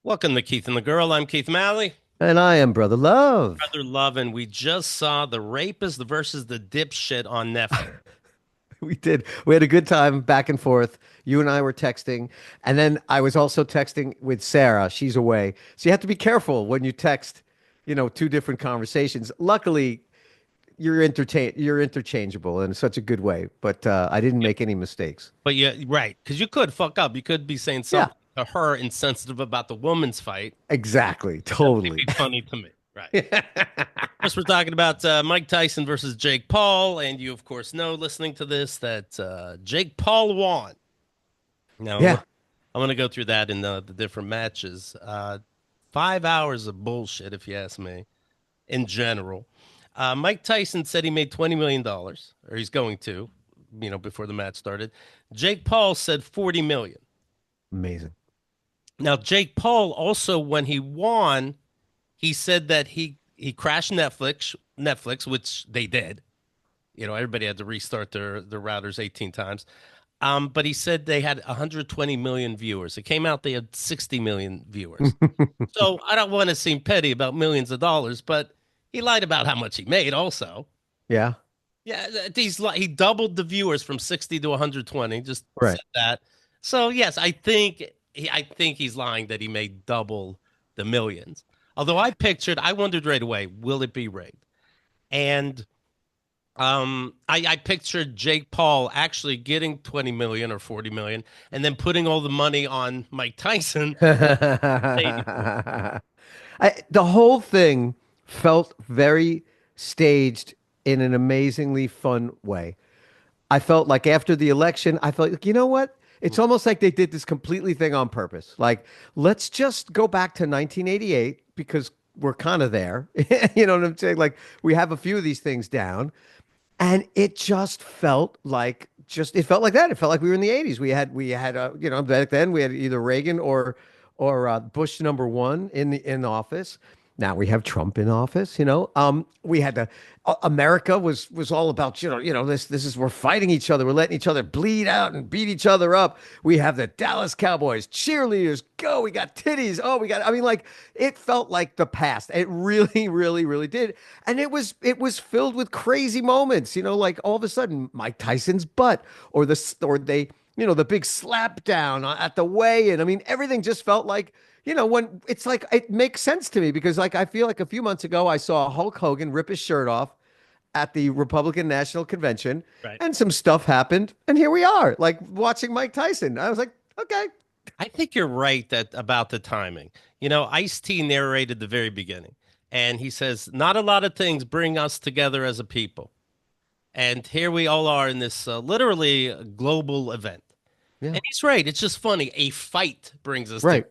Welcome to Keith and the Girl. I'm Keith Malley. And I am Brother Love. Brother Love, and we just saw The Rapist versus the Dipshit on Netflix. We did. We had a good time back and forth. You and I were texting. And then I was also texting with Sarah. She's away. So you have to be careful when you text, two different conversations. Luckily, you're interchangeable in such a good way. But I didn't Yeah, make any mistakes. but yeah, right, because you could fuck up. You could be saying Yeah, something to her insensitive about the woman's fight. exactly. That might Totally. be funny to me. Right. First, we're talking about Mike Tyson versus Jake Paul. And you, of course, know listening to this that Jake Paul won. Now, Yeah. I'm going to go through that in the different matches. 5 hours of bullshit, if you ask me, in general. Mike Tyson said he made $20 million, or he's going to, before the match started. Jake Paul said 40 million. Amazing. Now, Jake Paul also, when he won, he said that he crashed Netflix, which they did. Everybody had to restart their routers 18 times. But he said they had 120 million viewers. It came out they had 60 million viewers. So I don't want to seem petty about millions of dollars, but he lied about how much he made also. Yeah. Yeah, he doubled the viewers from 60 to 120, just said Right. that. So yes, I think he's lying that he made double the millions. Although I wondered right away, will it be rigged? And I pictured Jake Paul actually getting 20 million or 40 million and then putting all the money on Mike Tyson. The whole thing felt very staged in an amazingly fun way. I felt like after the election, I felt like, you know what? It's almost like they did this completely thing on purpose. Like, let's just go back to 1988 because we're kind of there. You know what I'm saying? Like, we have a few of these things down. And it just felt like it felt like that. It felt like we were in the 80s. We had back then we had either Reagan or Bush number one in office. Now we have Trump in office. We had America was all about, this is we're fighting each other. We're letting each other bleed out and beat each other up. We have the Dallas Cowboys cheerleaders. Go. We got titties. Oh, I mean, like it felt like the past. It really, really, really did. And it was filled with crazy moments, like all of a sudden Mike Tyson's butt or they, the big slap down at the weigh-in. I mean, everything just felt like, when it's like it makes sense to me because like I feel like a few months ago I saw Hulk Hogan rip his shirt off at the Republican National Convention Right. and some stuff happened and here we are, like watching Mike Tyson. I was like, okay. I think you're right that about the timing. Ice-T narrated the very beginning, and he says, "Not a lot of things bring us together as a people." And here we all are in this literally global event. Yeah. And he's right. It's just funny. A fight brings us together. Right. Like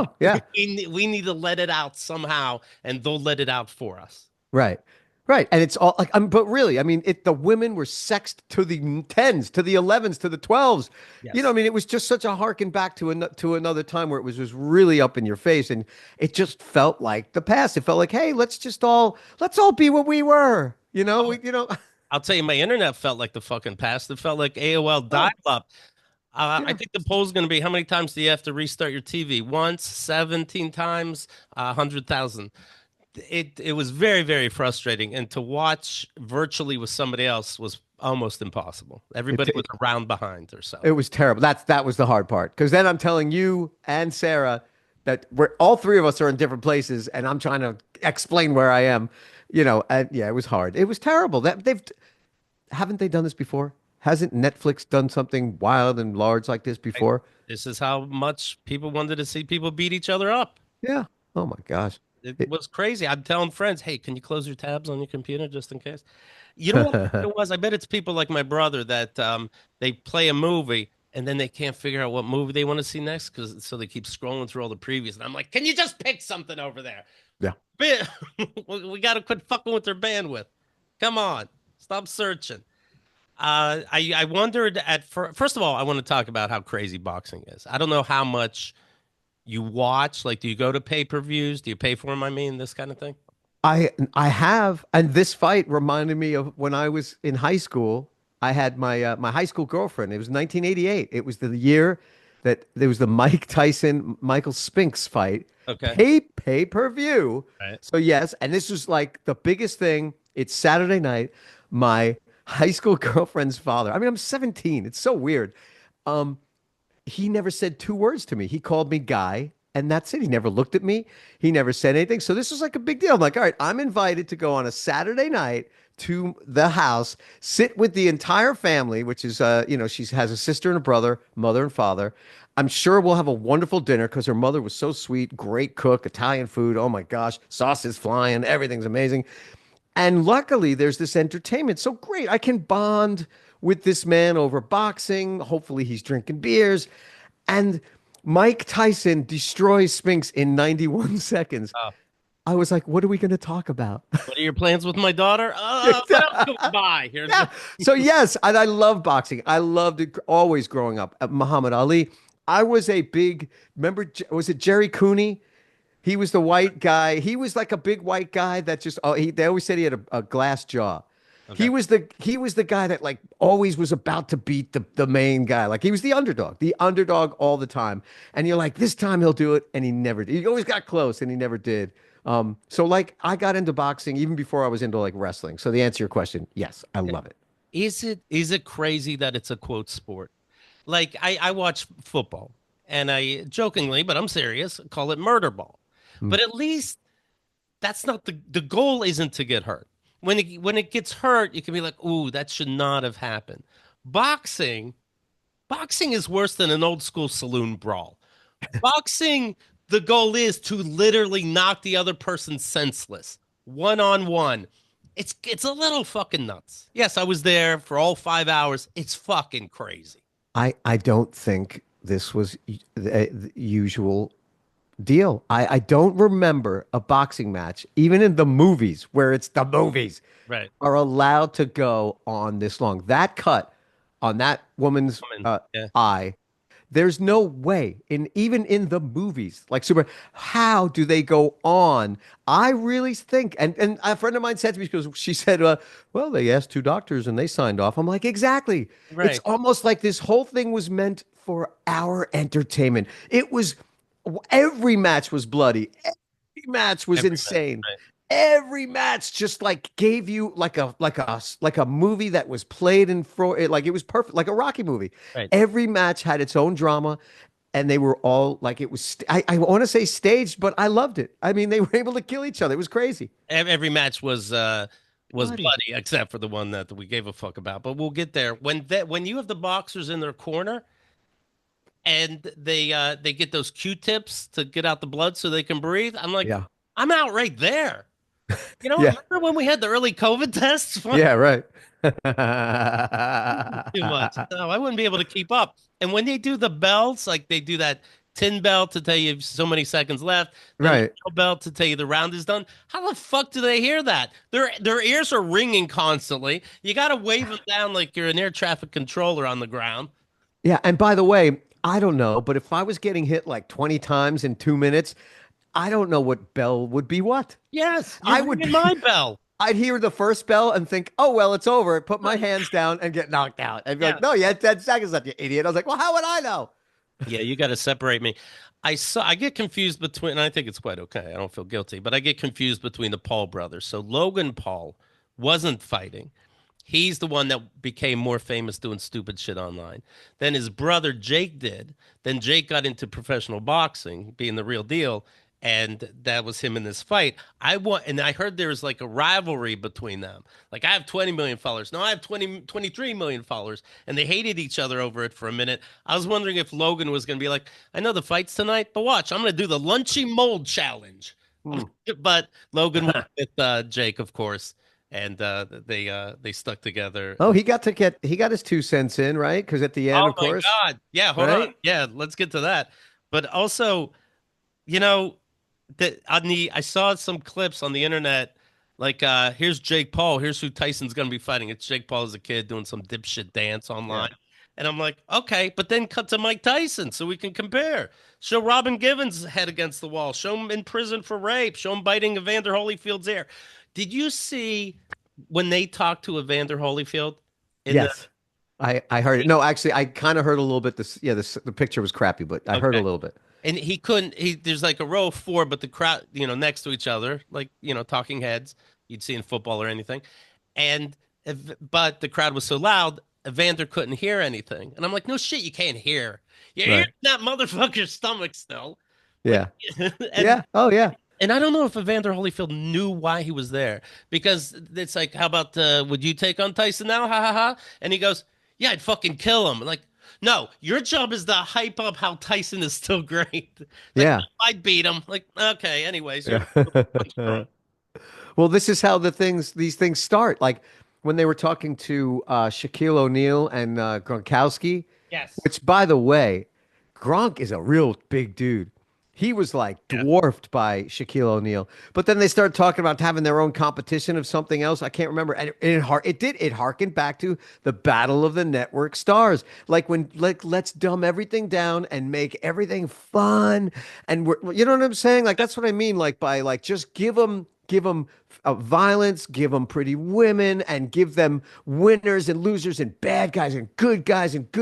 Oh, yeah. we need to let it out somehow, and they'll let it out for us. Right. Right. And it's all like, but really, I mean, the women were sexed to the tens, to the 11s, to the 12s. I Yes. mean, it was just such a harken back to another time where it was just really up in your face. And it just felt like the past. It felt like, hey, let's all be what we were. I'll tell you, my internet felt like the fucking past. It felt like AOL Oh, dial-up. I yeah. think the poll's going to be how many times do you have to restart your TV? Once, 17 times, 100,000. It was very, very frustrating. And to watch virtually with somebody else was almost impossible. It, Everybody was it, around behind or so. it was terrible. That was the hard part. Because then I'm telling you and Sarah that we're all three of us are in different places, and I'm trying to explain where I am. And yeah, it was hard. It was terrible. That they've haven't they done this before? Hasn't Netflix done something wild and large like this Right? before? This is how much people wanted to see people beat each other up. Yeah. Oh my gosh. It It- was crazy. I'm telling friends, hey, can you close your tabs on your computer just in case? You know what it was? I bet it's people like my brother that they play a movie and then they can't figure out what movie they want to see next because so they keep scrolling through all the previews. And I'm like, can you just pick something over there? yeah. We got to quit fucking with their bandwidth. Come on, stop searching. I wondered first of all, I want to talk about how crazy boxing is. I don't know how much you watch. Like, do you go to pay-per-views? Do you pay for them? I mean, this kind of thing. I have, and this fight reminded me of when I was in high school. I had my high school girlfriend. It was 1988. It was the year that there was the Mike Tyson Michael Spinks fight, Okay. pay per view. Right. So yes, and this was like the biggest thing. It's Saturday night. My high school girlfriend's father. I mean, I'm 17. It's so weird. Um, he never said two words to me. He called me Guy, and that's it. He never looked at me. He never said anything. So this was like a big deal. I'm like, all right, I'm invited to go on a Saturday night to the house, sit with the entire family, which is, she has a sister and a brother, mother and father. I'm sure we'll have a wonderful dinner because her mother was so sweet, great cook, Italian food. Oh my gosh, sauce is flying, everything's amazing. And luckily, there's this entertainment. So great. I can bond with this man over boxing. Hopefully, he's drinking beers. And Mike Tyson destroys Spinks in 91 seconds. Oh, I was like, what are we going to talk about? what are your plans with my daughter? What else goes by? Here's Yeah. So, yes, and I love boxing. I loved it always growing up. Muhammad Ali. I was a big, remember, was it Jerry Cooney? He was the white guy. He was like a big white guy that just they always said he had a glass jaw. okay. He was the guy that like always was about to beat the main guy. Like he was the underdog all the time. And you're like, this time he'll do it, and he never did. He always got close, and he never did. So like I got into boxing even before I was into like wrestling. So the answer to your question, yes, I love it. Is it crazy that it's a quote sport? Like I watch football and I jokingly, but I'm serious, call it murder ball. Mm. But at least that's not the goal isn't to get hurt. When it gets hurt, you can be like, "Ooh, that should not have happened." Boxing, boxing is worse than an old school saloon brawl. Boxing, the goal is to literally knock the other person senseless, one on one. It's a little fucking nuts. Yes, I was there for all 5 hours. It's fucking crazy. I don't think this was the usual deal. I don't remember a boxing match, even in the movies, where it's the movies, Right. are allowed to go on this long. That cut on that woman's Woman. Yeah. eye, there's no way in even in the movies, like super, how do they go on? I really think, and a friend of mine said to me, because she said, well, they asked two doctors and they signed off. I'm like, exactly. It's Right. almost like this whole thing was meant for our entertainment. It was every match was bloody. Every match was Every minute. insane. Right. Every match just like gave you like a movie that was played in like it was perfect, like a Rocky movie. Right. Every match had its own drama, and they were all like it was. I want to say staged, but I loved it. I mean, they were able to kill each other. It was crazy. Every match was Bloody. bloody except for the one that we gave a fuck about. But we'll get there. When you have the boxers in their corner and they get those Q-tips to get out the blood so they can breathe, I'm like, Yeah. I'm out right there. You know, Yeah. remember when we had the early COVID tests? Yeah. Right. Too much. No, I wouldn't be able to keep up. And when they do the bells, like they do that tin bell to tell you so many seconds left, then the Right. bell to tell you the round is done. How the fuck do they hear that? Their ears are ringing constantly. You got to wave them down like you're an air traffic controller on the ground. Yeah. And by the way, I don't know, but if I was getting hit like 20 times in 2 minutes, I don't know what bell would be what. Yes, I you're would ringing be. my bell. I'd hear the first bell and think, oh, well, it's over. Put my hands down and get knocked out. And be Yeah. like, no, you had 10 seconds left, you idiot. I was like, well, how would I know? Yeah, you got to separate me. I get confused between, and I think it's quite okay. I don't feel guilty, but I get confused between the Paul brothers. So Logan Paul wasn't fighting. He's the one that became more famous doing stupid shit online. Then his brother Jake did. Then Jake got into professional boxing, being the real deal, and that was him in this fight. And I heard there was like a rivalry between them. Like I have 20 million followers. No, I have 23 million followers, and they hated each other over it for a minute. I was wondering if Logan was going to be like, I know the fight's tonight, but watch, I'm going to do the lunchy mold challenge. Hmm. But Logan went with Jake, of course, and they stuck together. Oh, he got his 2 cents in, right? Because at the end, Oh of my course, God. Yeah, hold on. right? Yeah, let's get to that. But also, you know, that I saw some clips on the internet. Like, here's Jake Paul. Here's who Tyson's gonna be fighting. It's Jake Paul as a kid doing some dipshit dance Yeah. online. And I'm like, okay, but then cut to Mike Tyson so we can compare. Show Robin Givens' head against the wall. Show him in prison for rape. Show him biting Evander Holyfield's ear. Did you see when they talked to Evander Holyfield in the Yes. I heard it. No, actually, I kind of heard a little bit. The picture was crappy, but I heard a Okay. little bit. And he couldn't there's like a row of four, but the crowd, next to each other, like, talking heads you'd see in football or anything. And but the crowd was so loud, Evander couldn't hear anything. And I'm like, no shit, you can't hear. You're hearing Right. that motherfucker's stomach still. Like, Yeah. and Yeah. Oh, yeah. and I don't know if Evander Holyfield knew why he was there, because it's like, how about would you take on Tyson now? Ha ha ha. And he goes, yeah, I'd fucking kill him. Like, no, your job is to hype up how Tyson is still great. Like, Yeah. I'd beat him. Like, okay, anyways, you're a bunch of Yeah. drunk. Well, this is how these things start. Like when they were talking to Shaquille O'Neal and Gronkowski, Yes. which, by the way, Gronk is a real big dude. He was like Yeah. dwarfed by Shaquille O'Neal. But then they started talking about having their own competition of something else. I can't remember. And it harkened back to the battle of the network stars. Like when, like, let's dumb everything down and make everything fun. And you know what I'm saying? Like that's what I mean. Like by like just give them violence, give them pretty women, and give them winners and losers and bad guys and good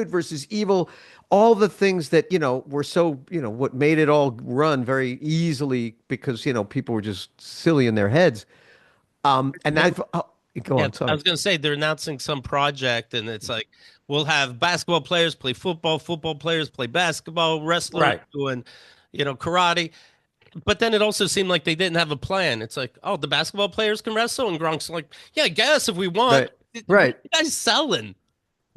versus evil. All the things that, were so, what made it all run very easily because, people were just silly in their heads. And Well, I've, go yeah, on, I sorry. was gonna say they're announcing some project, and it's like we'll have basketball players play football, football players play basketball, wrestlers Right. doing, karate. But then it also seemed like they didn't have a plan. It's like, oh, the basketball players can wrestle, and Gronk's like, yeah, I guess if we want. Right. What are Right. you guys selling?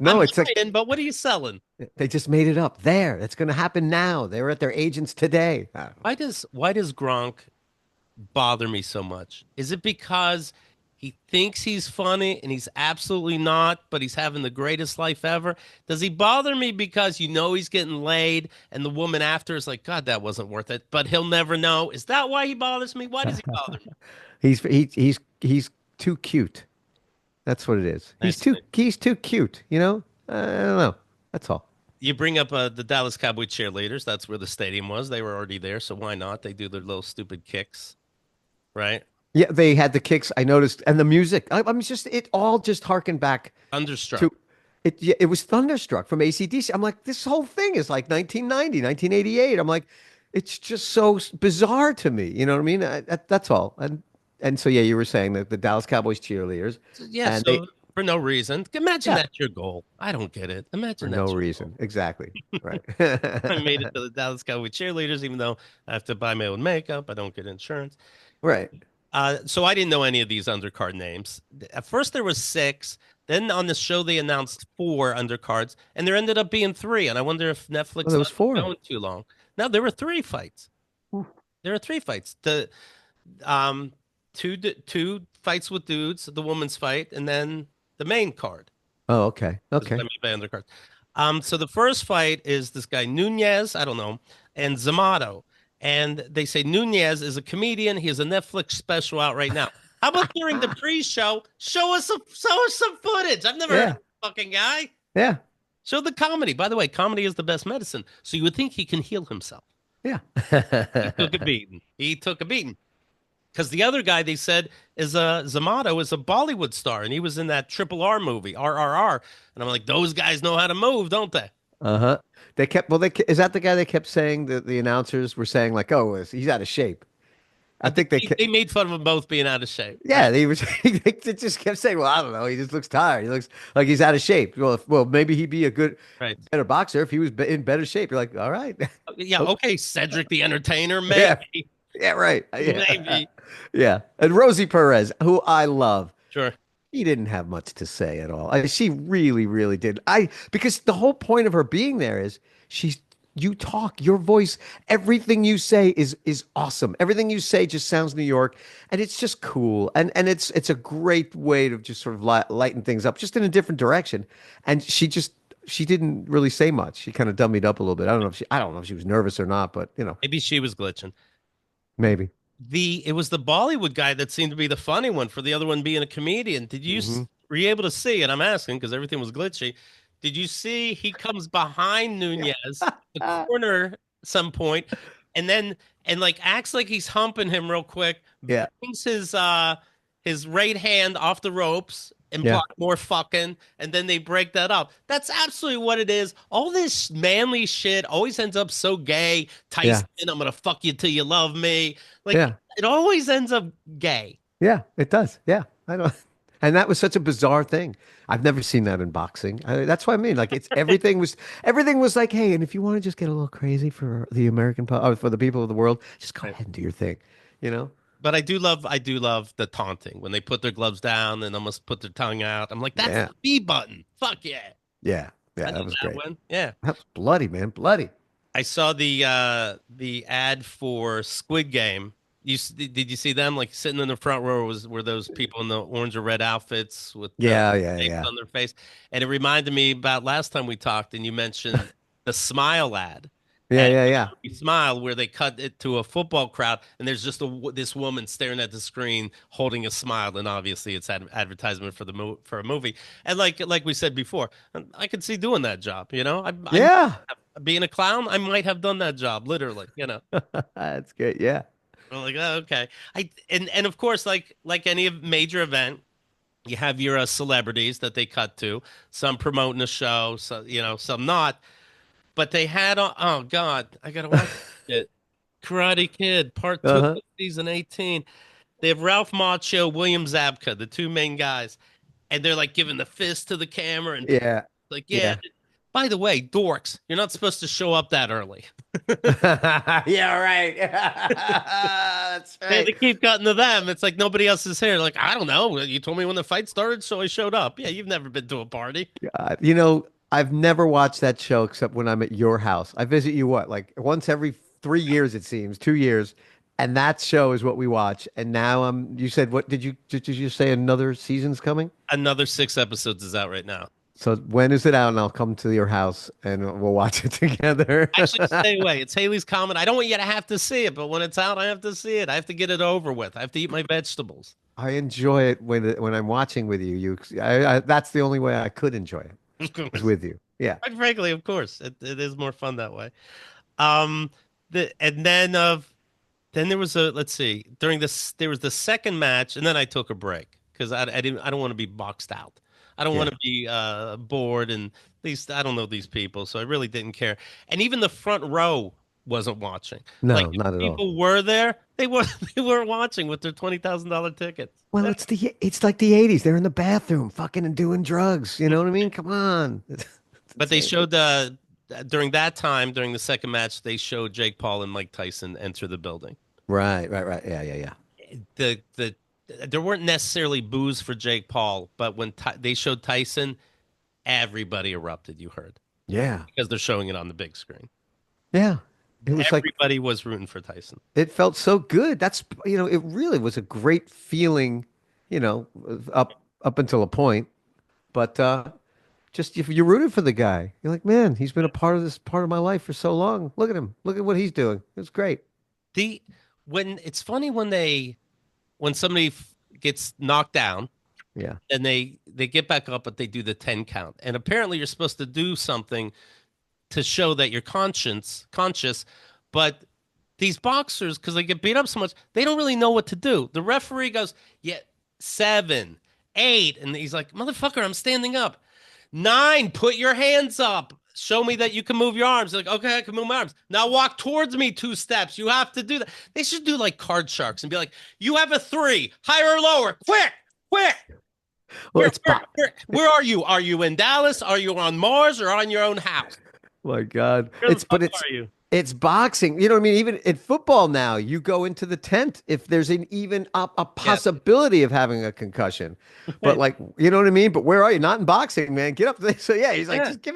I'm No, it's like buying, but what are you selling? they just made it up there. It's going to happen now. They were at their agents today. I don't know. Why does Gronk bother me so much? Is it because he thinks he's funny and he's absolutely not, but he's having the greatest life ever? Does he bother me because he's getting laid and the woman after is like, God, that wasn't worth it, but he'll never know? Is that why he bothers me? Why does he bother me? He's too cute. That's what it is. He's Nice. too he's too cute, I don't know. That's all. You bring up the Dallas Cowboy cheerleaders. That's where the stadium was. They were already there, so why not? They do their little stupid kicks, right? Yeah, they had the kicks. I noticed, and the music. I'm just it all just harkened back to Thunderstruck. it. Yeah, it was Thunderstruck from AC/DC. I'm like, this whole thing is like 1990, 1988. I'm like, it's just so bizarre to me. You know what I mean? That's all. And so yeah, you were saying that the Dallas Cowboys cheerleaders, Yeah, and they so for no reason. Imagine yeah that's your goal. I don't get it. for Imagine no that's your reason goal. exactly right. I made it to the Dallas Cowboy cheerleaders, even though I have to buy my own makeup. I don't get insurance. Right. So I didn't know any of these undercard names. At first there was six. Then on the show they announced four undercards, and there ended up being three. And I wonder if Well, Netflix there thought was it was four. going too long. Now there were three fights. There are three fights. The um two fights with dudes, the woman's fight, and then the main card. Oh, okay. This is what I Okay. mean by undercard. So the first fight is this guy Nunez, I don't know, and Zamato. And they say Nunez is a comedian. He has a Netflix special out right now. How about during the pre-show, show us some footage? I've never heard of Yeah. this fucking guy. Yeah. Show the comedy. By the way, comedy is the best medicine. So you would think he can heal himself. Yeah. He took a beating. He took a beating. Because the other guy they said is Zamato is a Bollywood star, and he was in that Triple R movie, RRR. And I'm like, those guys know how to move, don't they? Uh-huh. They kept, well, is that the guy they kept saying that the announcers were saying like, oh, he's out of shape. I think they kept, They made fun of them both being out of shape, yeah, right? they was they just kept saying, well, I don't know, he just looks tired. He looks like he's out of shape. Well, maybe he'd be a Right. better boxer if he was in better shape. You're like, all right. Yeah. Okay. Okay. Cedric the Entertainer, Yeah. maybe, Yeah, right. Yeah. maybe. Yeah. And Rosie Perez, who I love. Sure. She didn't have much to say at all. She really, really did. Because the whole point of her being there is you talk, your voice, everything you say is awesome. Everything you say just sounds New York, and it's just cool. And it's a great way to just sort of lighten things up, just in a different direction. And she didn't really say much. She kind of dummied up a little bit. I don't know if she was nervous or not, but Maybe she was glitching. maybe. It was the Bollywood guy that seemed to be the funny one for the other one being a comedian. Hmm. Were you able to see? And I'm asking because everything was glitchy. Did you see he comes behind Nunez, the corner, some point, and then and like acts like he's humping him real quick, Yeah. brings his right hand off the ropes, imply Yeah. more fucking, and then they break that up. That's absolutely what it is. All this manly shit always ends up so gay. Yeah. Tyson, I'm gonna fuck you till you love me. Like Yeah. it always ends up gay. Yeah, it does. Yeah. I don't. And that was such a bizarre thing. I've never seen that in boxing. That's what I mean. Like it's everything was like, hey, and if you want to just get a little crazy for the or for the people of the world, just go Right. ahead and do your thing. You know? But I do love the taunting when they put their gloves down and almost put their tongue out. I'm like, that's Yeah. the B button. Fuck yeah. Yeah. I Yeah. know That was that great. one. Yeah. That was bloody, man. Bloody. I saw the ad for Squid Game. Did you see them like sitting in the front row were those people in the orange or red outfits with the Yeah. Yeah. tapes Yeah. on their face? And it reminded me about last time we talked and you mentioned the Smile ad. Yeah. And Yeah. Yeah. Smile where they cut it to a football crowd and there's just this woman staring at the screen holding a smile and obviously it's advertisement for for a movie. And like we said before, I could see doing that job, you know? I Yeah. being a clown, I might have done that job, literally, you know. That's good. Yeah. I'm like, oh, okay. And of course, like any major event, you have your celebrities that they cut to, some promoting the show, so some not. But they had oh God, I gotta watch it. Karate Kid Part Two, Uh-huh. Season 18. They have Ralph Macchio, William Zabka, the two main guys, and they're like giving the fist to the camera and Yeah. like, yeah. Yeah. By the way, dorks, you're not supposed to show up that early. Yeah, right. That's They right. keep cutting to them. It's like nobody else is here. Like, I don't know. You told me when the fight started, so I showed up. Yeah, you've never been to a party. You know, I've never watched that show except when I'm at your house. I visit you what, like once every 3 years, it seems, 2 years, and that show is what we watch. And now you said, what did you just say another season's coming? Another 6 episodes is out right now. So when is it out? And I'll come to your house and we'll watch it together. Actually, stay away. It's Haley's Comet. I don't want you to have to see it, but when it's out, I have to see it. I have to get it over with. I have to eat my vegetables. I enjoy it when I'm watching with you. That's the only way I could enjoy it Of is course. with you. Yeah. Quite frankly, of course. It is more fun that way. Um, and then there was a let's see, during this there was the second match, and then I took a break because I don't want to be boxed out. I don't want Yeah. to be bored, and at least I don't know these people, so I really didn't care. And even the front row wasn't watching. Like No, if not at all. people were there, they were they weren't watching with their $20,000 tickets. Well, it's like the 80s. They're in the bathroom fucking and doing drugs. You know what I mean? Come on. It's But they insane. showed during that time during the second match, they showed Jake Paul and Mike Tyson enter the building. Right, right, right. Yeah, yeah, yeah. The there weren't necessarily boos for Jake Paul, but when they showed Tyson, everybody erupted. You heard Yeah. because they're showing it on the big screen. Yeah. It was like Everybody was rooting for Tyson. it felt so good. It really was a great feeling, you know, up until a point. But just if you're rooting for the guy, you're like, man, he's been a part of my life for so long. Look at him. Look at what he's doing. It's great. The when it's funny when somebody gets knocked down Yeah. and they get back up, but they do the 10 count, and apparently you're supposed to do something to show that you're conscious, but these boxers, because they get beat up so much, they don't really know what to do. The referee goes, yeah, 7, 8, and he's like, motherfucker, I'm standing up. 9, put your hands up. Show me that you can move your arms. They're like, okay, I can move my arms. Now walk towards me 2 steps. You have to do that. They should do like card sharks and be like, you have a 3, higher or lower, quick, quick. Well, it's Where are you? Are you in Dallas? Are you on Mars or on your own house? my God. Where the fuck are you? It's boxing. You know what I mean? Even in football now, you go into the tent if there's an even a Yes. possibility of having a concussion. But like, you know what I mean? But where are you? Not in boxing, man. Get up there. So yeah, he's like, Yeah. just give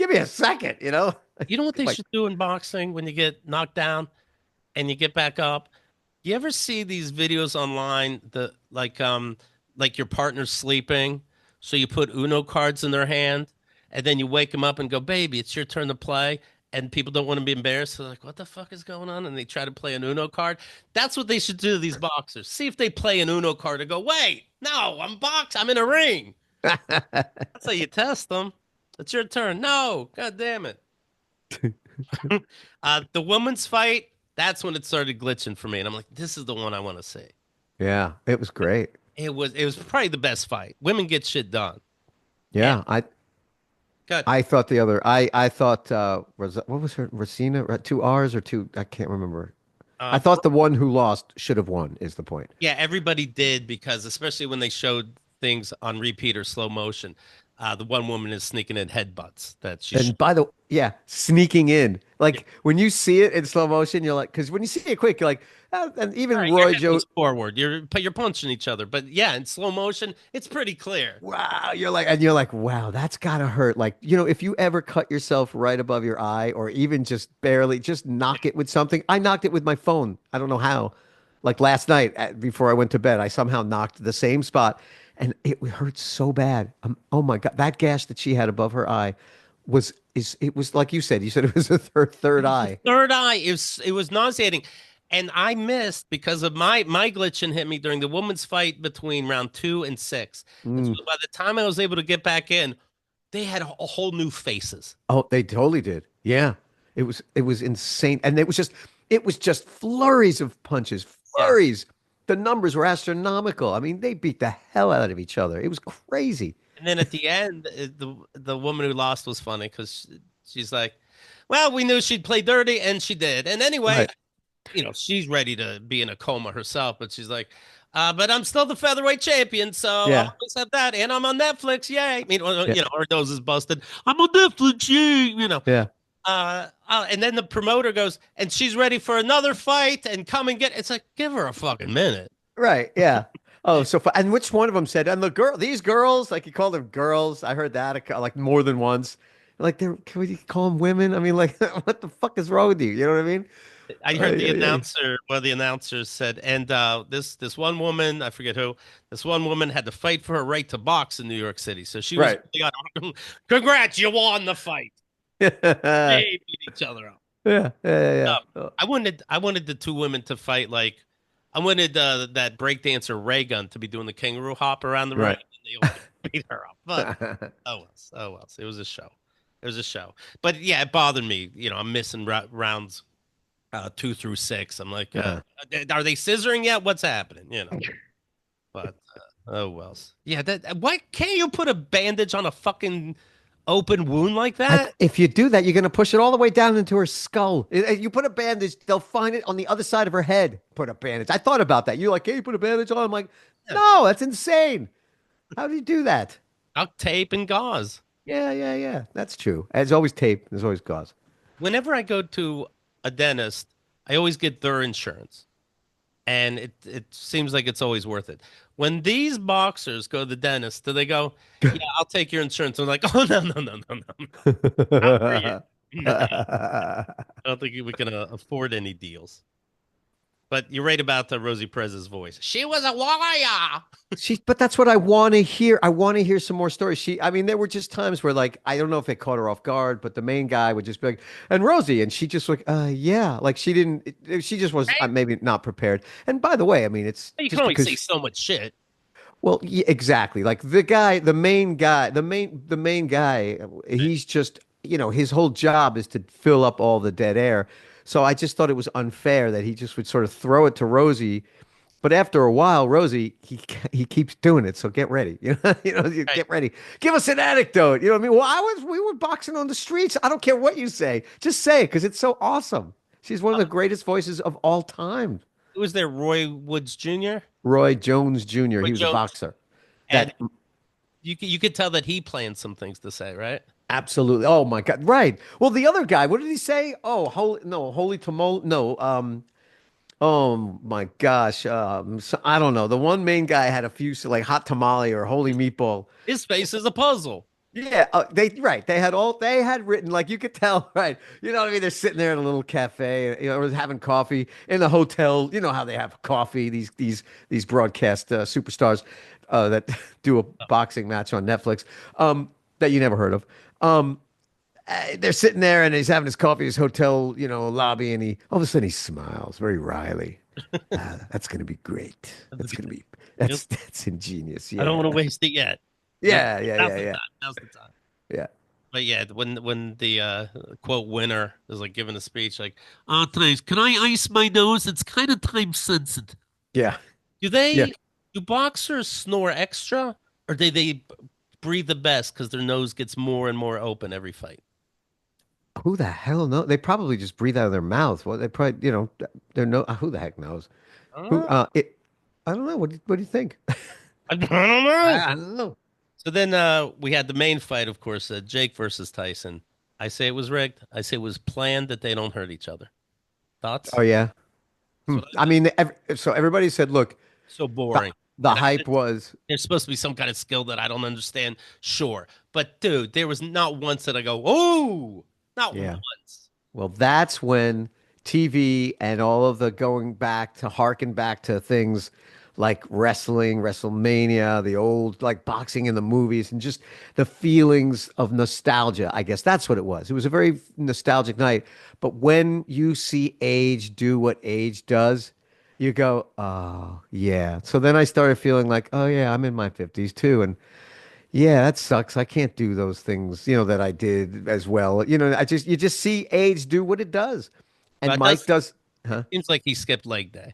me a second, you know? You know what they Like, should do in boxing when you get knocked down and you get back up? You ever see these videos online like your partner's sleeping, so you put Uno cards in their hand and then you wake them up and go, "Baby, it's your turn to play." And people don't want to be embarrassed. So they're like, "What the fuck is going on?" And they try to play an Uno card. That's what they should do to these boxers. See if they play an Uno card and go, "Wait, no, I'm in a ring." That's how you test them. It's your turn. No, god damn it. The women's fight, that's when it started glitching for me. And I'm like, this is the one I want to see. yeah, it was great. it was probably the best fight. Women get shit done. And Yeah, good. I thought the other I thought what was her Rosina, right? Two R's or two, I can't remember. I Uh, thought the one who lost should have won is the point. yeah, everybody did because especially when they showed things on repeat or slow motion, the one woman is sneaking in headbutts that she should. And by the yeah, sneaking in. Like when you see it in slow motion, you're like, because when you see it quick, you're like, and All even right, your Roy head Joe, was forward. You're punching each other, but yeah, in slow motion, it's pretty clear. wow, you're like, wow, that's gotta hurt. Like, if you ever cut yourself right above your eye or even just barely just knock it with something. I knocked it with my phone. I don't know how. Like last night before I went to bed, I somehow knocked the same spot and it hurt so bad. Oh my God, that gash that she had above her eye it was like you said it was a third It was the eye. third eye. It was nauseating, and I missed because of my glitch and hit me during the women's fight between round 2 and 6. And so Mm. by the time I was able to get back in, they had a whole new faces. Oh, they totally did. Yeah. It was insane. And it was just flurries of punches, Yeah. flurries. The numbers were astronomical. I mean, they beat the hell out of each other. It was crazy. And then at the end, the woman who lost was funny because she's like, "Well, we knew she'd play dirty, and she did. And anyway, Right. she's ready to be in a coma herself, but she's like, but I'm still the featherweight champion, so I'll Yeah. always have that, and I'm on Netflix, yay! Yeah. Her nose is busted. I'm on Netflix, yay! Yeah. And then the promoter goes, and she's ready for another fight, and come and get. It's like, give her a fucking minute. Right. Yeah. Oh, so and which one of them said, and these girls, like you called them girls. I heard that like more than once. Like can we call them women? I mean, like, what the fuck is wrong with you? You know what I mean? I heard the announcer, one of the announcers said, and this one woman, I forget who, this one woman had to fight for her right to box in New York City. So she was Right. really congrats, you won the fight. Yeah. They beat each other up. Yeah. Yeah. Um, I wanted the two women to fight like I wanted that breakdancer Ray Gun to be doing the kangaroo hop around the ring, Right. and they always beat her up. But oh well, it was a show. It was a show. But yeah, it bothered me. I'm missing rounds 2 through 6. I'm like, Uh, are they scissoring yet? What's happening? But oh well. Yeah, why can't you put a bandage on a fucking open wound like that? if you do that, you're going to push it all the way down into her skull. You put a bandage, they'll find it on the other side of her head. Put a bandage. I thought about that. You're like, hey, you put a bandage on? I'm like, Yeah, no, that's insane. How do you do that? duct tape and gauze. Yeah. That's true. There's always tape. There's always gauze. Whenever I go to a dentist, I always get their insurance, and it seems like it's always worth it. When these boxers go to the dentist, do they go, "Yeah, I'll take your insurance"? I'm like, "Oh no, no, no, no, no, not for you." No, I don't think we can afford any deals. But you're right about the Rosie Perez's voice. She was a warrior. But that's what I want to hear. I want to hear some more stories. I mean, there were just times where, like, I don't know if it caught her off guard, but the main guy would just be like, and Rosie, and she just like, yeah, like she didn't, she just was Right? maybe not prepared. And by the way, I mean, it's You can just only say because, so much shit. well, yeah, exactly. Like the main guy, he's just, his whole job is to fill up all the dead air. So I just thought it was unfair that he just would sort of throw it to Rosie. But after a while, Rosie, he keeps doing it. So get ready. You Right. get ready. Give us an anecdote. You know what I mean? Well, we were boxing on the streets. I don't care what you say. Just say it because it's so awesome. She's one of the greatest voices of all time. Who was there? Roy Woods Jr. Roy Jones Jr. Roy He was a Jones, boxer. and That you could tell that he planned some things to say, right? absolutely. Oh my God. Right. Well, the other guy, what did he say? Oh, holy tamale. No. Oh my gosh. I don't know. The one main guy had a few like hot tamale or holy meatball. His face is a puzzle. Yeah, right. They had written like you could tell, right? You know what I mean? They're sitting there in a little cafe, or having coffee in the hotel. You know how they have coffee. These broadcast superstars that do a boxing match on Netflix, that you never heard of. They're sitting there and he's having his coffee in his hotel, lobby, and he all of a sudden he smiles very wryly. That's gonna be great. Yep. That's ingenious. I don't Yeah, want to waste it yet. Yep. yeah, yeah, Now's yeah, the yeah, time. Now's the time. yeah. But yeah, when the quote winner is like giving a speech, like, thanks. Can I ice my nose? It's kind of time sensitive. Yeah. Do Yeah. they? Do boxers snore extra, or do they breathe the best because their nose gets more and more open every fight? Who the hell knows? They probably just breathe out of their mouth. Well, they probably, they're no. Who the heck knows? Who? Uh, It. I don't know. What do you think? I don't know. I don't know. So then we had the main fight, of course, Jake versus Tyson. I say it was rigged. I say it was planned that they don't hurt each other. Oh Thoughts? yeah. That's Hmm. what I I think. mean, so everybody said, look, So the boring. the And I hype was, there's supposed to be some kind of skill that I don't understand. Sure. But dude, there was not once that I go, oh, not yeah. once. Well, that's when TV and all of the going back to harken back to things like wrestling, WrestleMania, the old like boxing in the movies, and just the feelings of nostalgia. I guess that's what it was. It was a very nostalgic night. But when you see age do what age does, you go, oh, yeah. So then I started feeling like, oh, yeah, I'm in my 50s too. And yeah, that sucks. I can't do those things, that I did as well. You just see age do what it does. And But it Mike does does, it huh? seems like he skipped leg day.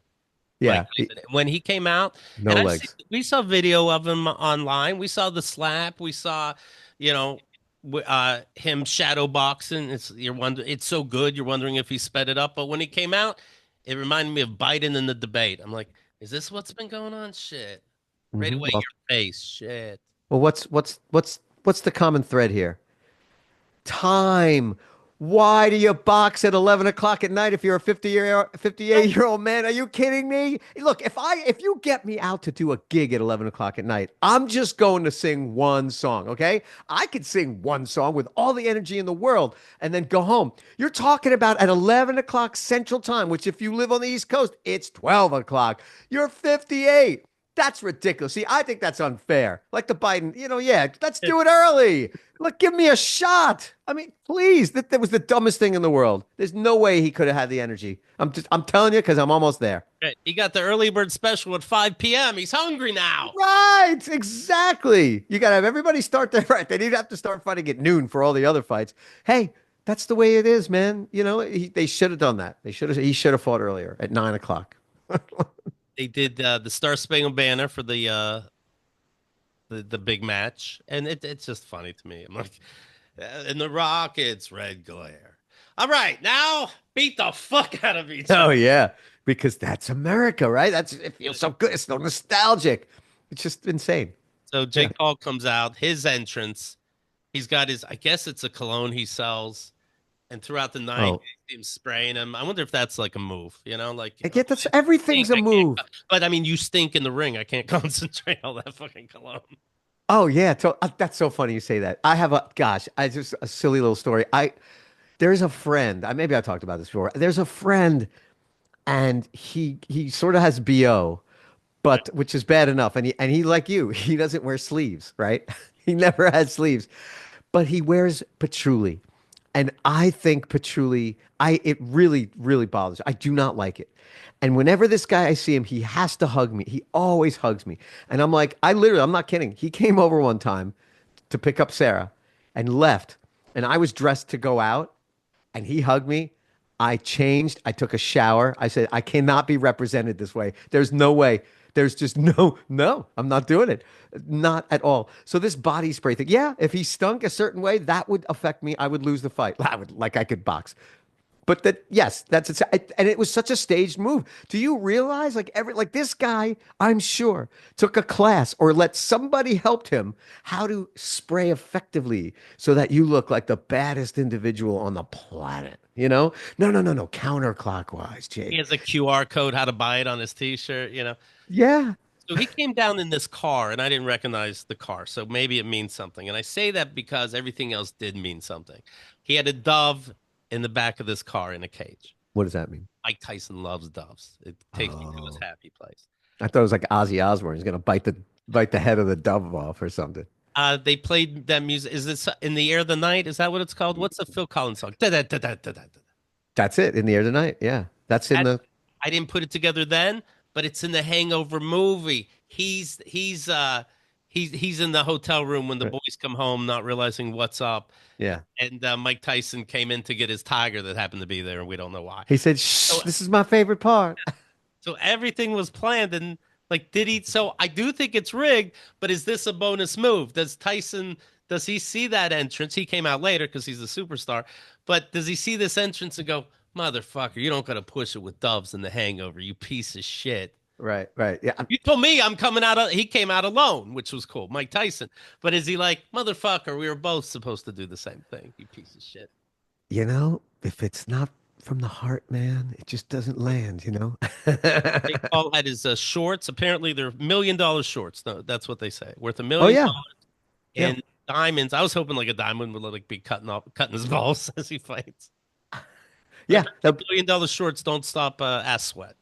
Mike Yeah, Tyson. When he came out, no and legs. we saw video of him online. We saw the slap. We saw, you know, him shadow boxing. It's so good. You're wondering if he sped it up. But when he came out, it reminded me of Biden in the debate. I'm like, is this what's been going on? Shit. Right away, Well, your face. Shit. what's the common thread here? Time. Why do you box at 11 o'clock at night if you're a 58-year-old man? Are you kidding me? Look, if you get me out to do a gig at 11 o'clock at night, I'm just going to sing one song, okay? I could sing one song with all the energy in the world and then go home. You're talking about at 11 o'clock Central Time, which if you live on the East Coast, it's 12 o'clock. You're 58. That's ridiculous. See, I think that's unfair. Like the Biden, yeah, let's do it early. Look, give me a shot. I mean, please. That was the dumbest thing in the world. There's no way he could have had the energy. I'm telling you because I'm almost there. He got the early bird special at 5 p.m. He's hungry now. Right, exactly. You got to have everybody start there. Right. They didn't have to start fighting at noon for all the other fights. Hey, that's the way it is, man. They should have done that. He should have fought earlier at 9 o'clock. They did the Star Spangled Banner for the big match, and it's just funny to me. I'm like, in the Rockets, red glare. All right, now beat the fuck out of each Oh other. yeah, because that's America, right? It feels so good. It's so nostalgic. It's just insane. So Yeah. Jake Paul comes out, his entrance. He's got his, I guess it's a cologne he sells, and throughout the night, Oh, you see him spraying him. I wonder if that's like a move, like I get that's stink, everything's a I can't, move. but I mean, you stink in the ring. I can't concentrate all that fucking cologne. Oh yeah, that's so funny you say that. I have I just a silly little story. There's a friend. Maybe I talked about this before. There's a friend, and he sort of has BO, Yeah. but which is bad enough. And he like you, he doesn't wear sleeves, right? He never had sleeves, but he wears patchouli. And I think patchouli, it really, really bothers me. I do not like it. And whenever this guy I see him, he has to hug me. He always hugs me. And I'm like, I'm not kidding. He came over one time to pick up Sarah and left. And I was dressed to go out and he hugged me. I changed. I took a shower. I said, I cannot be represented this way. There's no way. There's just no, I'm not doing it. Not at all. So this body spray thing, yeah, if he stunk a certain way, that would affect me. I would lose the fight. I could box. But yes, and it was such a staged move. Do you realize, like this guy, I'm sure took a class or let somebody help him how to spray effectively so that you look like the baddest individual on the planet. No, no, no, no, counterclockwise, He Jake. has a QR code how to buy it on his T-shirt. Yeah. So he came down in this car, and I didn't recognize the car, so maybe it means something. And I say that because everything else did mean something. He had a dove in the back of this car in a cage. What does that mean? Mike Tyson loves doves. It takes you to his Oh, happy place. I thought it was like Ozzy Osbourne. He's gonna bite the head of the dove off or something. They played that music. Is this In the Air of the Night? Is that what it's called? What's the Phil Collins song? Da-da-da-da-da-da-da. That's it. In the air tonight. Yeah, that's in That the. I didn't put it together then, but it's in the Hangover movie. He's in the hotel room when the boys come home, not realizing what's up. Yeah. And Mike Tyson came in to get his tiger that happened to be there, and we don't know why. He said, "Shh, So, this is my favorite part." so everything was planned, and Like, did he? So I do think it's rigged, but is this a bonus move? Does he see that entrance? He came out later because he's a superstar, but does he see this entrance and go, motherfucker, you don't got to push it with Doves in the hangover, you piece of shit. Right, right. Yeah. You told me I'm coming out he came out alone, which was cool. Mike Tyson. But is he like, motherfucker, we were both supposed to do the same thing, you piece of shit. If it's not from the heart, man, it just doesn't land, Jake Paul had his shorts. Apparently, they're $1 million shorts. No, that's what they say. Worth a Oh million yeah. Yeah. in diamonds. I was hoping like a diamond would like be cutting his balls as he fights. But Yeah. apparently, $1 million shorts don't stop ass sweat.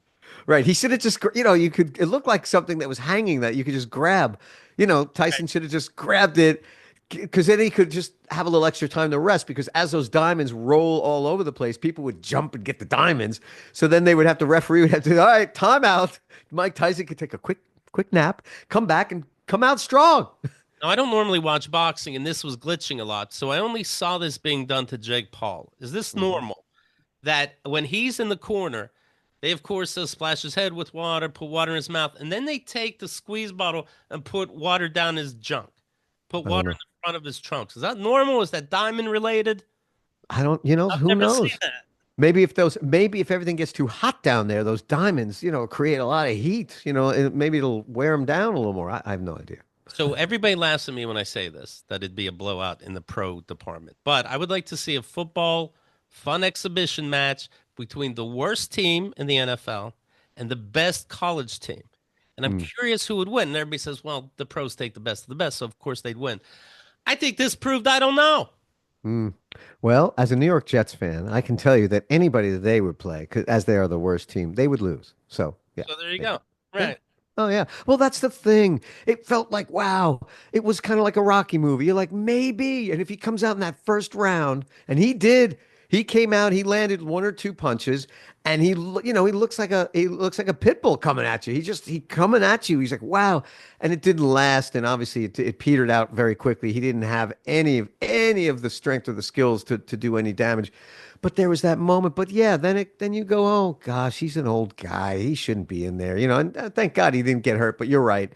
Right. He should have just, it looked like something that was hanging that you could just grab. Tyson should have just grabbed it because then he could just have a little extra time to rest because as those diamonds roll all over the place, people would jump and get the diamonds. So then they would have to, referee would have to, all right, timeout. Mike Tyson could take a quick nap, come back and come out strong. Now, I don't normally watch boxing, and this was glitching a lot, so I only saw this being done to Jake Paul. Is this Mhm. normal? That when he's in the corner, they of course splash his head with water, put water in his mouth, and then they take the squeeze bottle and put water down his junk, put I don't water in know. the front of his trunks. Is that normal? Is that diamond related? I don't, I've who never seen knows? that. Maybe if everything gets too hot down there, those diamonds, create a lot of heat, maybe it'll wear them down a little more. I have no idea. So everybody laughs at me when I say this, that it'd be a blowout in the pro department. But I would like to see a football fun exhibition match between the worst team in the NFL and the best college team. And I'm Hmm. curious who would win. And everybody says, well, the pros take the best of the best, so of course they'd win. I think this proved I don't know. Hmm. Well, as a New York Jets fan, I can tell you that anybody that they would play, 'cause as they are the worst team, they would lose. So, yeah. So there you Yeah. go. Yeah. Right. Oh yeah. Well, that's the thing. It felt like, wow, it was kind of like a Rocky movie. You're like, maybe. And if he comes out in that first round, and he did, he came out, he landed one or two punches, and he looks like a pit bull coming at you. He coming at you. He's like, wow. And it didn't last. And obviously it petered out very quickly. He didn't have any of the strength or the skills to do any damage. But there was that moment. But yeah, then you go, oh gosh, he's an old guy. He shouldn't be in there, And thank God he didn't get hurt. But you're right.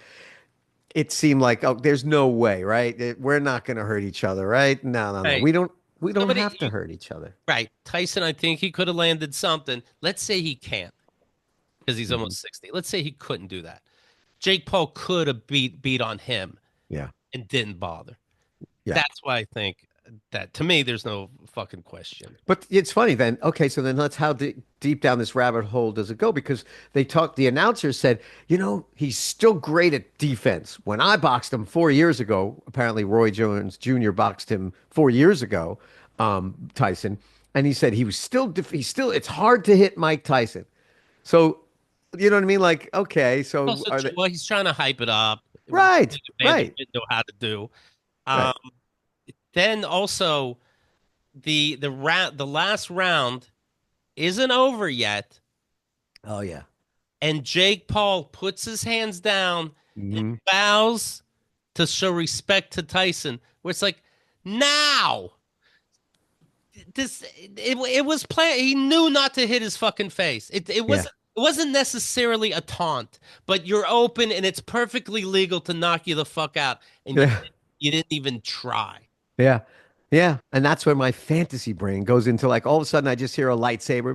It seemed like, oh, there's no way, right? We're not going to hurt each other, right? No, no, no. Right. We don't Somebody, have to hurt each other. right. Tyson, I think he could have landed something. Let's say he can't because he's Mhm. almost 60. Let's say he couldn't do that. Jake Paul could have beat on him Yeah, and didn't bother. yeah. That's why I think that to me, there's no fucking question. But it's funny then. Okay, so then that's how deep down this rabbit hole does it go? Because the announcer said, he's still great at defense. When I boxed him 4 years ago, apparently Roy Jones Jr. boxed him 4 years ago, Tyson, and he said it's hard to hit Mike Tyson. So, you know what I mean? Like, okay, so Also are true. they Well, he's trying to hype it up. It was right, taking advantage right, he didn't know how to do. right. Um, then also the last round isn't over yet, Oh yeah. and Jake Paul puts his hands down and Hmm. bows to show respect to Tyson. Where it's like, now it was planned. He knew not to hit his fucking face. Yeah. It wasn't necessarily a taunt, but you're open and it's perfectly legal to knock you the fuck out, and Yeah. you didn't even try. Yeah. Yeah. And that's where my fantasy brain goes into like all of a sudden I just hear a lightsaber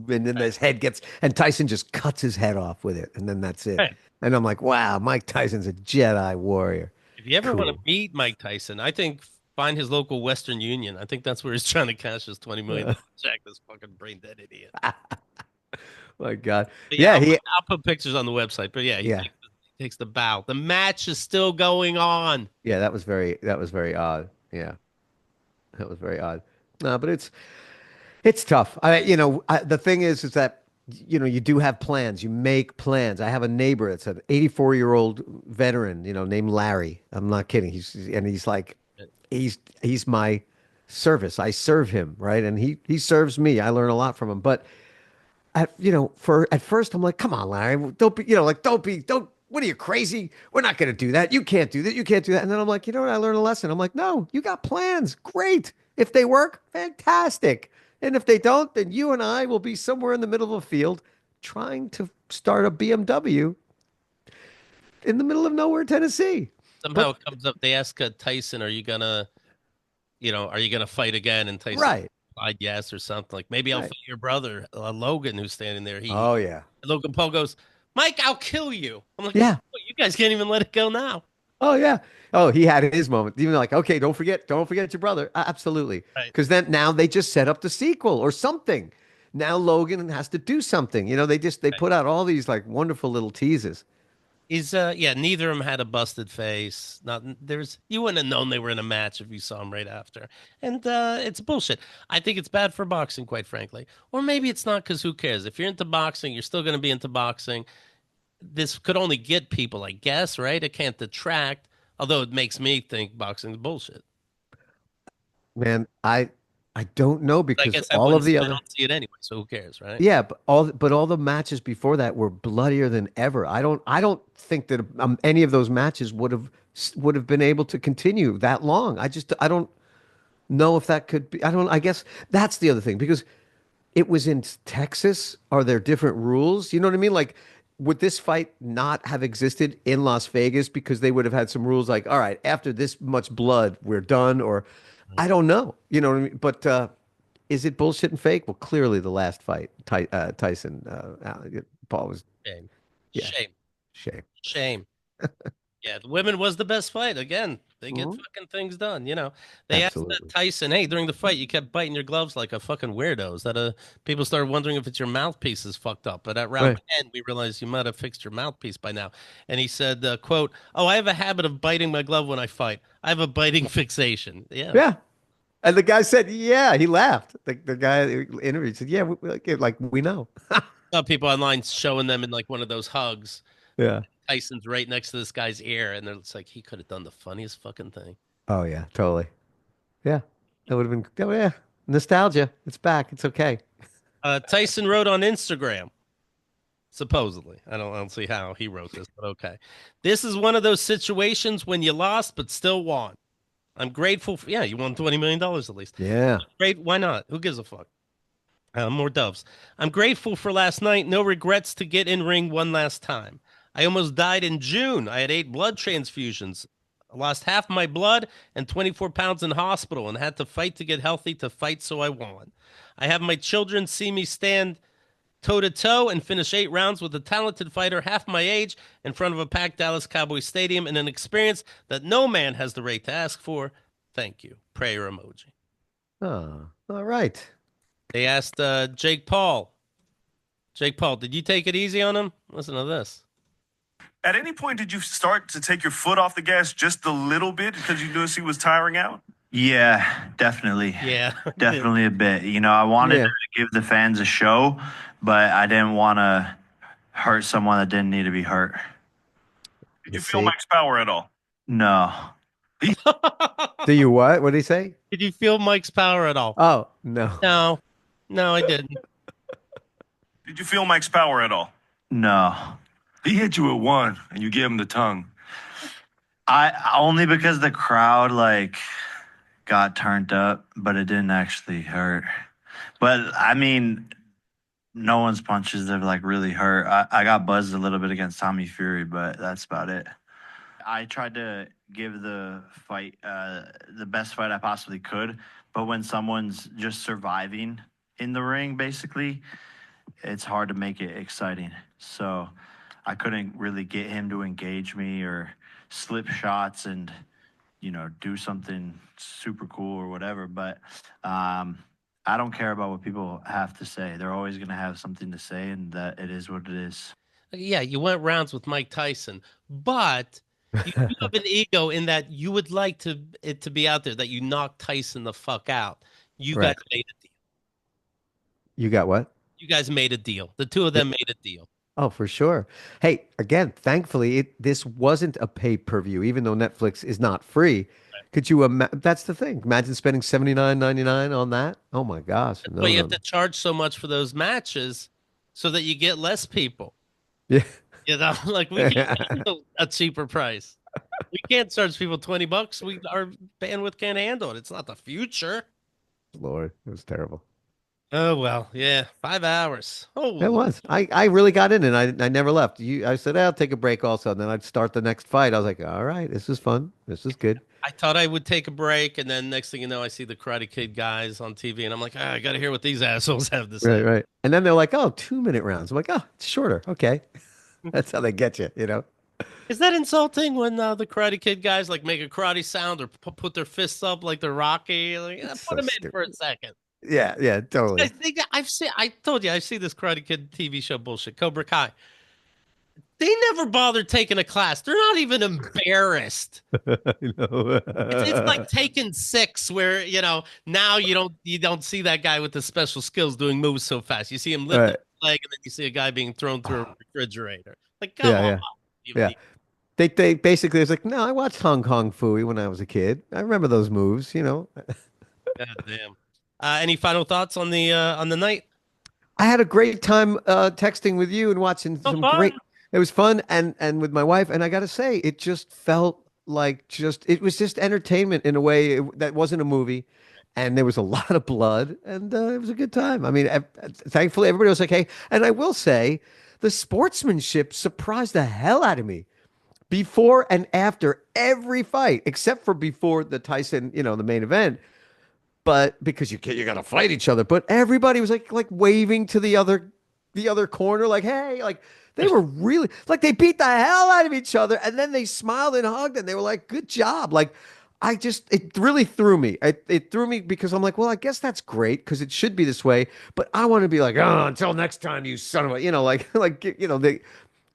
and then his head gets and Tyson just cuts his head off with it. And then that's it. Right. And I'm like, wow, Mike Tyson's a Jedi warrior. If you ever want to Cool. meet Mike Tyson, I think find his local Western Union. I think that's where he's trying to cash his $20 million check. This fucking brain dead idiot. My God. But yeah, Yeah. I'll put pictures on the website. But yeah, Yeah. he takes the bow. The match is still going on. Yeah. That was very odd. Yeah. That was very odd. No, but it's tough. The thing is that you do have plans. You make plans. I have a neighbor that's an 84-year-old veteran, named Larry. I'm not kidding. He's like he's my service. I serve him, right? And he serves me. I learn a lot from him. But at first I'm like, come on, Larry, don't be, like don't. What are you crazy? We're not going to do that. You can't do that. You can't do that. And then I'm like, you know what? I learned a lesson. I'm like, no, you got plans. Great. If they work, fantastic. And if they don't, then you and I will be somewhere in the middle of a field trying to start a BMW in the middle of nowhere, Tennessee. Somehow But it comes up. They ask Tyson, "Are you gonna, are you gonna fight again?" And Tyson right, replied, "Yes," or something like, "Maybe I'll right. fight your brother, Logan, who's standing there." Oh yeah, Logan Paul goes, "Mike, I'll kill you." I'm like, yeah. "You guys can't even let it go now." Oh yeah. Oh, he had his moment. Even like, okay, don't forget your brother. Absolutely. Right. Because then now they just set up the sequel or something. Now Logan has to do something. They Right. put out all these like wonderful little teases. He's yeah, neither of them had a busted face. Not there's you wouldn't have known they were in a match if you saw them right after. And it's bullshit. I think it's bad for boxing, quite frankly. Or maybe it's not because who cares? If you're into boxing, you're still gonna be into boxing. This could only get people, I guess, right? It can't detract, although it makes me think boxing's bullshit. Man, I don't know I because guess I all wouldn't of the I other don't see it anyway, so who cares, right? yeah, but all the matches before that were bloodier than ever. I don't think that any of those matches would have been able to continue that long. I don't know if that could be. I guess that's the other thing because it was in Texas. Are there different rules? You know what I mean? Like, would this fight not have existed in Las Vegas because they would have had some rules like, all right, after this much blood, we're done, or I don't know. You know what I mean? But is it bullshit and fake? Well, clearly the last fight, Tyson, Paul was, Shame. yeah, Shame. shame. Shame. Yeah, the women was the best fight. Again, they get Mhm. fucking things done. They asked that Absolutely. Tyson, "Hey, during the fight, you kept biting your gloves like a fucking weirdo." Is that people started wondering if it's your mouthpiece is fucked up. But at round Right. 10, we realized you might have fixed your mouthpiece by now. And he said, "Quote: Oh, I have a habit of biting my glove when I fight. I have a biting fixation." Yeah, Yeah. And the guy said, yeah, he laughed. The guy interviewed said, yeah, like we know. people online showing them in like one of those hugs. Yeah. Tyson's right next to this guy's ear, and it's like he could have done the funniest fucking thing. Oh yeah, totally. Yeah. That would have been, oh yeah. Nostalgia. It's back. It's okay. Tyson wrote on Instagram. Supposedly. I don't see how he wrote this, but okay. This is one of those situations when you lost but still won. I'm grateful for yeah, you won $20 million at least. Yeah. Great, why not? Who gives a fuck? More doves. I'm grateful for last night. No regrets to get in ring one last time. I almost died in June. I had 8 blood transfusions. I lost half my blood and 24 pounds in hospital and had to fight to get healthy to fight so I won. I have my children see me stand toe to toe and finish 8 rounds with a talented fighter half my age in front of a packed Dallas Cowboys stadium in an experience that no man has the right to ask for. Thank you. Prayer emoji. Oh, all right. They asked Jake Paul. Jake Paul, did you take it easy on him? Listen to this. At any point, did you start to take your foot off the gas just a little bit because you noticed he was tiring out? Yeah, definitely. Yeah. Definitely a bit. I wanted Yeah. to give the fans a show, but I didn't want to hurt someone that didn't need to be hurt. Did You you feel see? Mike's power at all? No. Do you what? What did he say? Did you feel Mike's power at all? Oh, no. No. No, I didn't. Did you feel Mike's power at all? No. He hit you with one, and you gave him the tongue. I only because the crowd got turned up, but it didn't actually hurt. But I mean, no one's punches have really hurt. I got buzzed a little bit against Tommy Fury, but that's about it. I tried to give the fight the best fight I possibly could, but when someone's just surviving in the ring, basically, it's hard to make it exciting. So I couldn't really get him to engage me or slip shots and do something super cool or whatever. But I don't care about what people have to say. They're always going to have something to say, and that it is what it is. Yeah, you went rounds with Mike Tyson, but you do have an ego in that you would like it to be out there that you knocked Tyson the fuck out. You guys Right. made a deal. You got what? You guys made a deal. The two of Yeah. them made a deal. Oh, for sure. Hey, again, thankfully, this wasn't a pay-per-view, even though Netflix is not free. Could you that's the thing. Imagine spending 79.99 on that. Oh my gosh. That's why No, you no, have no. to charge so much for those matches so that you get less people. Yeah. Like we can't handle a cheaper price. We can't charge people $20. Our bandwidth can't handle it. It's not the future. Lord, it was terrible. Oh well, yeah, 5 hours. It Oh, was. I really got in, and I never left. I said I'll take a break also, and then I'd start the next fight. I was like, all right, this is fun. This is good. I thought I would take a break, and then next thing you know, I see the Karate Kid guys on TV, and I'm like, I got to hear what these assholes have to Right, say. right. And then they're like, oh, 2 minute rounds. I'm like, oh, it's shorter. Okay. That's how they get you, you know? Is that insulting when the Karate Kid guys like make a karate sound or put their fists up like they're Rocky? Like, It's put so them in for a stupid. second. Yeah, yeah, I totally. think I've seen. I told you I see this Karate Kid TV show bullshit. Cobra Kai. They never bothered taking a class. They're not even embarrassed. I know. It's like taking six, where now you don't see that guy with the special skills doing moves so fast. You see him lift his Right. leg, and then you see a guy being thrown through a Oh, refrigerator. Like, come yeah, on, yeah, even yeah. the They basically was like, no, I watched Hong Kong Phooey when I was a kid. I remember those moves, you know. goddamn. Any final thoughts on the night? I had a great time texting with you and watching So some fun. great. It was fun and with my wife, and I got to say, it just felt like it was just entertainment in a way that wasn't a movie, and there was a lot of blood, and it was a good time. I mean, thankfully everybody was like, "Hey," and I will say, the sportsmanship surprised the hell out of me before and after every fight, except for before the Tyson, the main event, but because you got to fight each other. But everybody was like waving to the other corner, like hey, like they were really like they beat the hell out of each other, and then they smiled and hugged, and they were like, "Good job!" Like it really threw me. It threw me because I'm like, well, I guess that's great because it should be this way, but I want to be like, oh, until next time, you son of a, they.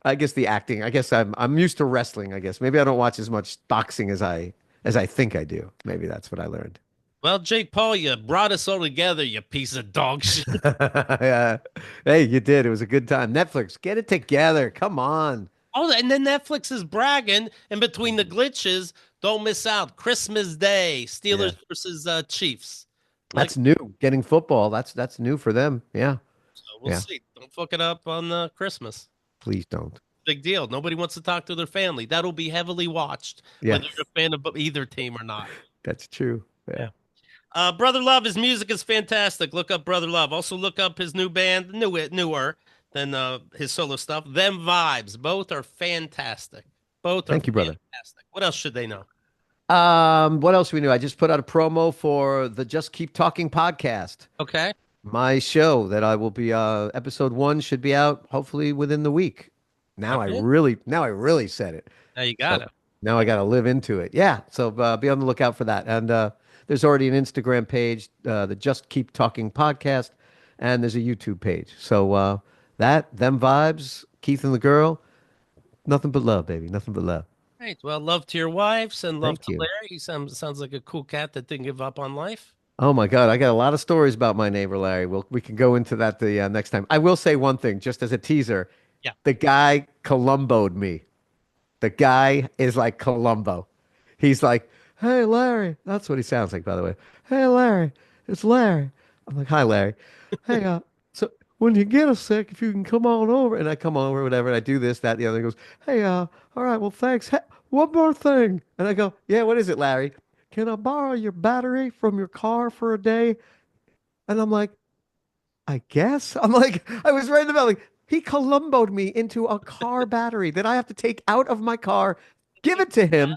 I guess the acting. I guess I'm used to wrestling. I guess maybe I don't watch as much boxing as I think I do. Maybe that's what I learned. Well, Jake Paul, you brought us all together, you piece of dog shit. Yeah. Hey, you did. It was a good time. Netflix, get it together. Come on. Oh, and then Netflix is bragging in between the glitches. Don't miss out. Christmas Day, Yeah. Steelers versus Chiefs. Like, That's new. Getting football. That's new for them. Yeah. we'll Yeah. see. Don't fuck it up on Christmas. Please don't. Big deal. Nobody wants to talk to their family. That'll be heavily watched, Yeah. whether you're a fan of either team or not. That's true. Yeah. Yeah. Brother Love, his music is fantastic. Look up Brother Love. Also look up his new band, newer than his solo stuff. Them Vibes. Both are fantastic. Both are Thank you, brother. fantastic. What else should they know? What else we knew? I just put out a promo for the Just Keep Talking podcast. Okay. My show that I will be episode 1 should be out hopefully within the week. Okay. Now I really said it. Now you got So it. now I got to live into it. Yeah. So be on the lookout for that. And there's already an Instagram page, the Just Keep Talking podcast, and there's a YouTube page. So them vibes, Keith and the girl, nothing but love, baby. Nothing but love. Right. Well, love to your wives and love Thank to you. Larry. He sounds like a cool cat that didn't give up on life. Oh my God, I got a lot of stories about my neighbor Larry. We can go into that the next time. I will say one thing, just as a teaser. Yeah. The guy Columboed me. The guy is like Columbo. He's like, "Hey Larry," that's what he sounds like, by the way. "Hey Larry, it's Larry." I'm like, "Hi Larry. Hey, so when you get a sec, if you can come on over," and I come over, whatever, and I do this, that, the other. He goes, "Hey, all right, well, thanks. Hey, one more thing," and I go, "Yeah, what is it, Larry? Can I borrow your battery from your car for a day?" And I'm like, I guess. I'm like, I was right about like he Columboed me into a car battery that I have to take out of my car, give it to him.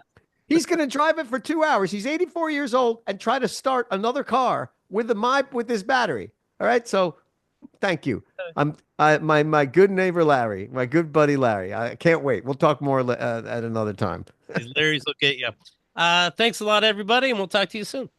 He's gonna drive it for 2 hours. He's 84 years old and try to start another car with this battery. All right, so thank you. My good neighbor Larry, my good buddy Larry. I can't wait. We'll talk more at another time. Larry's will get you. Thanks a lot, everybody, and we'll talk to you soon.